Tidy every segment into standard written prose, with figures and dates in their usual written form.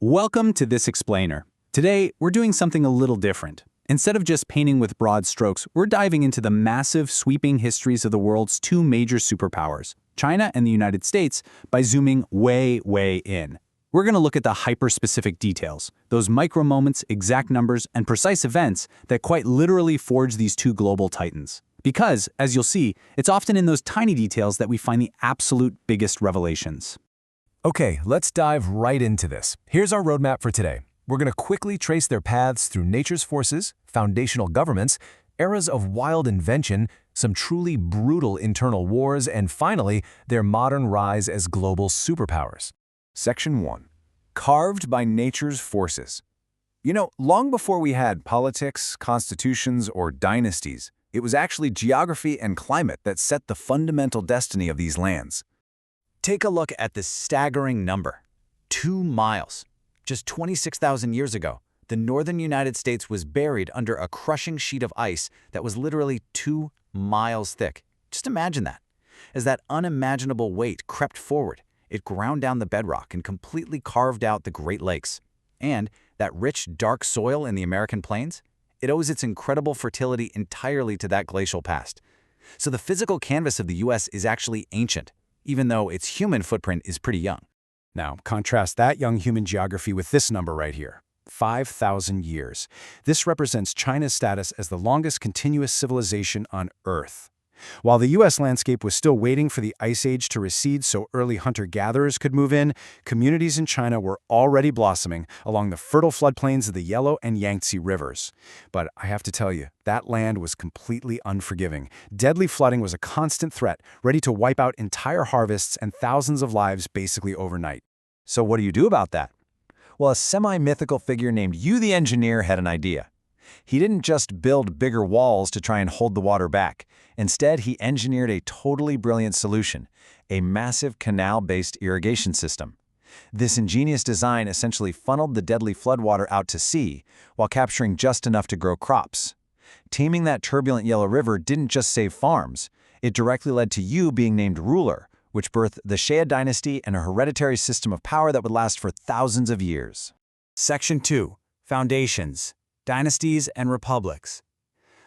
Welcome to This Explainer. Today, we're doing something a little different. Instead of just painting with broad strokes, we're diving into the massive, sweeping histories of the world's two major superpowers, China and the United States, by zooming way in. We're going to look at the hyper-specific details, those micro moments, exact numbers, and precise events that quite literally forge these two global titans. Because, as you'll see, it's often in those tiny details that we find the absolute biggest revelations. Okay, let's dive right into this. Here's our roadmap for today. We're going to quickly trace their paths through nature's forces, foundational governments, eras of wild invention, some truly brutal internal wars, and finally, their modern rise as global superpowers. Section 1. Carved by nature's forces. Long before we had politics, constitutions, or dynasties, it was actually geography and climate that set the fundamental destiny of these lands. Take a look at this staggering number, 2 miles. Just 26,000 years ago, the northern United States was buried under a crushing sheet of ice that was literally 2 miles thick. Just imagine that. As that unimaginable weight crept forward, it ground down the bedrock and completely carved out the Great Lakes. And that rich, dark soil in the American plains, it owes its incredible fertility entirely to that glacial past. So the physical canvas of the U.S. is actually ancient, even though its human footprint is pretty young. Now, contrast that young human geography with this number right here, 5,000 years. This represents China's status as the longest continuous civilization on Earth. While the U.S. landscape was still waiting for the Ice Age to recede so early hunter-gatherers could move in, communities in China were already blossoming along the fertile floodplains of the Yellow and Yangtze rivers. But I have to tell you, that land was completely unforgiving. Deadly flooding was a constant threat, ready to wipe out entire harvests and thousands of lives basically overnight. So what do you do about that? Well, a semi-mythical figure named Yu the Engineer had an idea. He didn't just build bigger walls to try and hold the water back. Instead, he engineered a totally brilliant solution, a massive canal-based irrigation system. This ingenious design essentially funneled the deadly floodwater out to sea while capturing just enough to grow crops. Taming that turbulent Yellow River didn't just save farms. It directly led to Yu being named ruler, which birthed the Xia dynasty and a hereditary system of power that would last for thousands of years. Section 2. Foundations, Dynasties and Republics.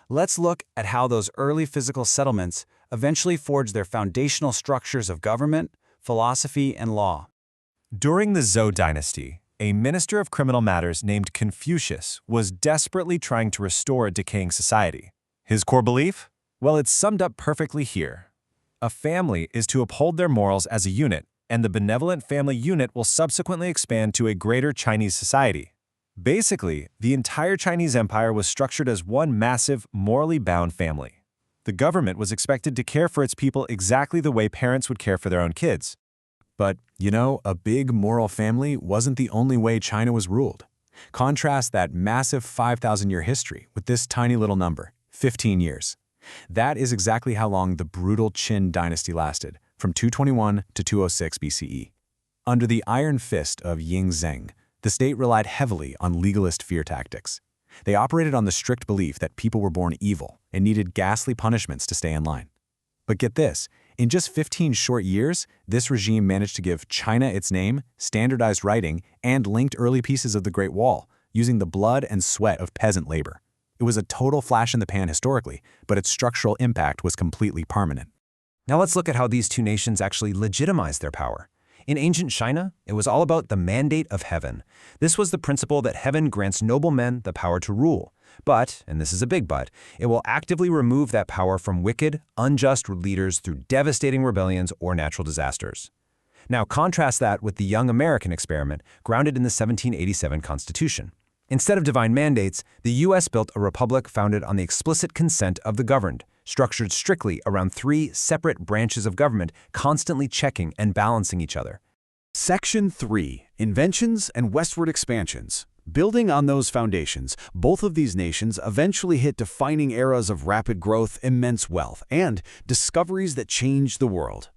Let's look at how those early physical settlements eventually forged their foundational structures of government, philosophy, and law. During the Zhou dynasty, a minister of criminal matters named Confucius was desperately trying to restore a decaying society. His core belief? Well, it's summed up perfectly here. A family is to uphold their morals as a unit, and the benevolent family unit will subsequently expand to a greater Chinese society. Basically, the entire Chinese empire was structured as one massive, morally bound family. The government was expected to care for its people exactly the way parents would care for their own kids. But, a big moral family wasn't the only way China was ruled. Contrast that massive 5,000-year history with this tiny little number, 15 years. That is exactly how long the brutal Qin dynasty lasted, from 221 to 206 BCE. Under the iron fist of Ying Zheng, the state relied heavily on legalist fear tactics. They operated on the strict belief that people were born evil and needed ghastly punishments to stay in line. But get this, in just 15 short years, this regime managed to give China its name, standardized writing, and linked early pieces of the Great Wall, using the blood and sweat of peasant labor. It was a total flash in the pan historically, but its structural impact was completely permanent. Now let's look at how these two nations actually legitimized their power. In ancient China, it was all about the mandate of heaven. This was the principle that heaven grants noble men the power to rule. But, and this is a big but, it will actively remove that power from wicked, unjust leaders through devastating rebellions or natural disasters. Now contrast that with the young American experiment grounded in the 1787 Constitution. Instead of divine mandates, the U.S. built a republic founded on the explicit consent of the governed, structured strictly around 3 separate branches of government constantly checking and balancing each other. Section 3. Inventions and Westward Expansions. Building on those foundations, both of these nations eventually hit defining eras of rapid growth, immense wealth, and discoveries that changed the world.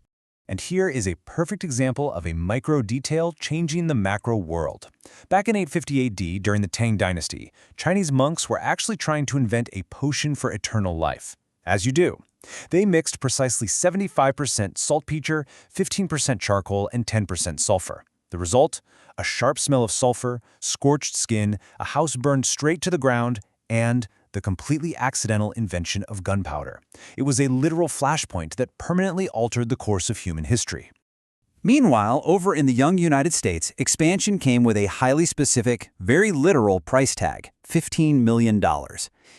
And here is a perfect example of a micro detail changing the macro world. Back in 850 AD, during the Tang Dynasty, Chinese monks were actually trying to invent a potion for eternal life. As you do. They mixed precisely 75% saltpeter, 15% charcoal, and 10% sulfur. The result? A sharp smell of sulfur, scorched skin, a house burned straight to the ground, and the completely accidental invention of gunpowder. It was a literal flashpoint that permanently altered the course of human history. Meanwhile, over in the young United States, expansion came with a highly specific, very literal price tag, $15 million.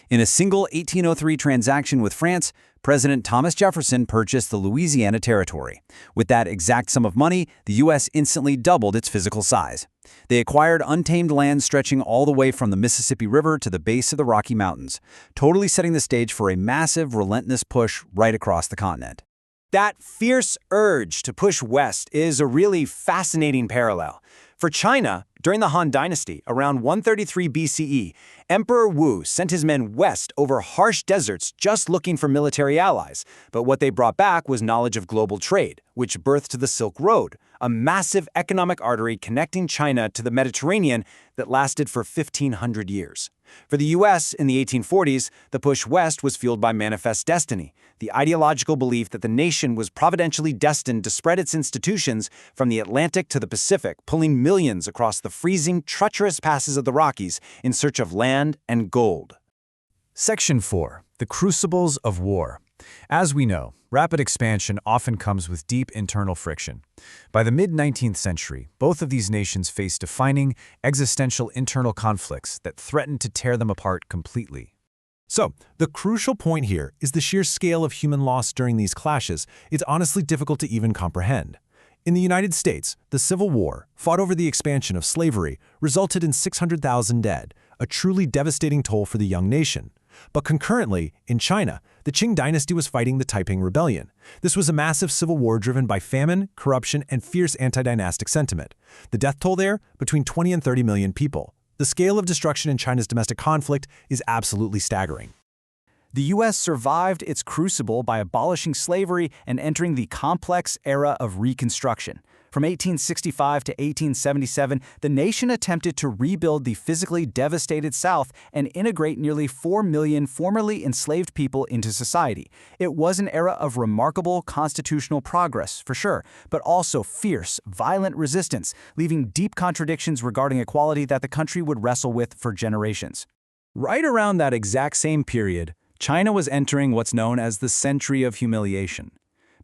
In a single 1803 transaction with France, President Thomas Jefferson purchased the Louisiana Territory. With that exact sum of money, the U.S. instantly doubled its physical size. They acquired untamed land stretching all the way from the Mississippi River to the base of the Rocky Mountains, totally setting the stage for a massive, relentless push right across the continent. That fierce urge to push west is a really fascinating parallel. For China, during the Han Dynasty, around 133 BCE, Emperor Wu sent his men west over harsh deserts just looking for military allies, but what they brought back was knowledge of global trade, which birthed the Silk Road, a massive economic artery connecting China to the Mediterranean that lasted for 1,500 years. For the U.S. in the 1840s, the push west was fueled by manifest destiny, the ideological belief that the nation was providentially destined to spread its institutions from the Atlantic to the Pacific, pulling millions across the freezing, treacherous passes of the Rockies in search of land and gold. Section 4. The Crucibles of War. As we know, rapid expansion often comes with deep internal friction. By the mid-19th century, both of these nations faced defining, existential internal conflicts that threatened to tear them apart completely. So, the crucial point here is the sheer scale of human loss during these clashes. It's honestly difficult to even comprehend. In the United States, the Civil War, fought over the expansion of slavery, resulted in 600,000 dead, a truly devastating toll for the young nation. But concurrently, in China, the Qing dynasty was fighting the Taiping Rebellion. This was a massive civil war driven by famine, corruption, and fierce anti-dynastic sentiment. The death toll there? Between 20 and 30 million people. The scale of destruction in China's domestic conflict is absolutely staggering. The U.S. survived its crucible by abolishing slavery and entering the complex era of Reconstruction. From 1865 to 1877, the nation attempted to rebuild the physically devastated South and integrate nearly 4 million formerly enslaved people into society. It was an era of remarkable constitutional progress, for sure, but also fierce, violent resistance, leaving deep contradictions regarding equality that the country would wrestle with for generations. Right around that exact same period, China was entering what's known as the Century of Humiliation.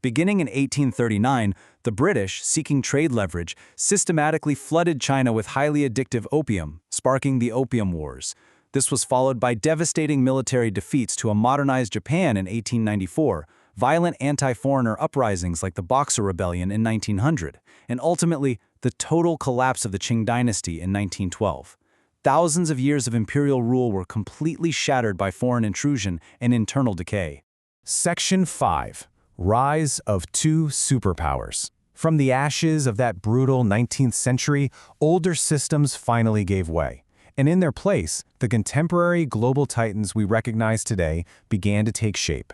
Beginning in 1839, the British, seeking trade leverage, systematically flooded China with highly addictive opium, sparking the Opium Wars. This was followed by devastating military defeats to a modernized Japan in 1894, violent anti-foreigner uprisings like the Boxer Rebellion in 1900, and ultimately, the total collapse of the Qing dynasty in 1912. Thousands of years of imperial rule were completely shattered by foreign intrusion and internal decay. Section 5. Rise of two superpowers. From the ashes of that brutal 19th century, older systems finally gave way. And in their place, the contemporary global titans we recognize today began to take shape.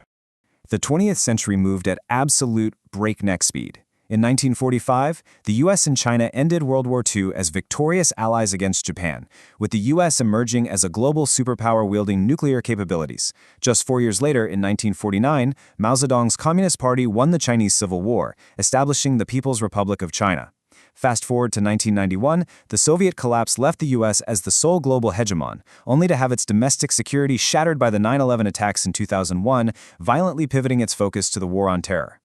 The 20th century moved at absolute breakneck speed. In 1945, the U.S. and China ended World War II as victorious allies against Japan, with the U.S. emerging as a global superpower wielding nuclear capabilities. Just 4 years later, in 1949, Mao Zedong's Communist Party won the Chinese Civil War, establishing the People's Republic of China. Fast forward to 1991, the Soviet collapse left the U.S. as the sole global hegemon, only to have its domestic security shattered by the 9/11 attacks in 2001, violently pivoting its focus to the war on terror.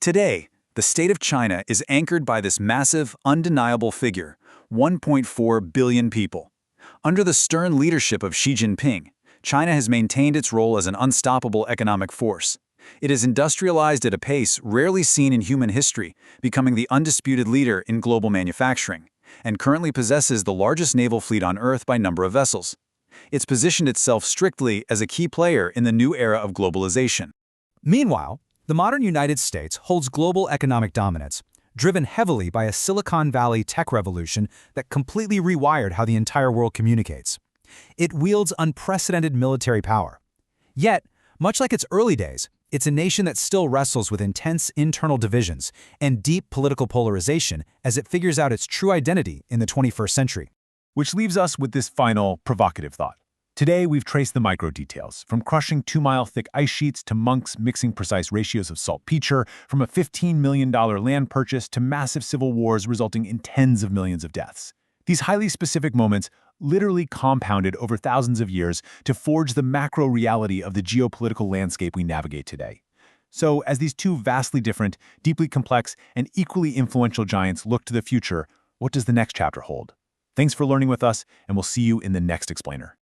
Today, the state of China is anchored by this massive, undeniable figure, 1.4 billion people. Under the stern leadership of Xi Jinping, China has maintained its role as an unstoppable economic force. It is industrialized at a pace rarely seen in human history, becoming the undisputed leader in global manufacturing, and currently possesses the largest naval fleet on Earth by number of vessels. It's positioned itself strictly as a key player in the new era of globalization. Meanwhile, the modern United States holds global economic dominance, driven heavily by a Silicon Valley tech revolution that completely rewired how the entire world communicates. It wields unprecedented military power. Yet, much like its early days, it's a nation that still wrestles with intense internal divisions and deep political polarization as it figures out its true identity in the 21st century. Which leaves us with this final provocative thought. Today, we've traced the micro details, from crushing 2-mile-thick ice sheets to monks mixing precise ratios of saltpeter, from a $15 million land purchase to massive civil wars resulting in tens of millions of deaths. These highly specific moments literally compounded over thousands of years to forge the macro reality of the geopolitical landscape we navigate today. So, as these two vastly different, deeply complex, and equally influential giants look to the future, what does the next chapter hold? Thanks for learning with us, and we'll see you in the next explainer.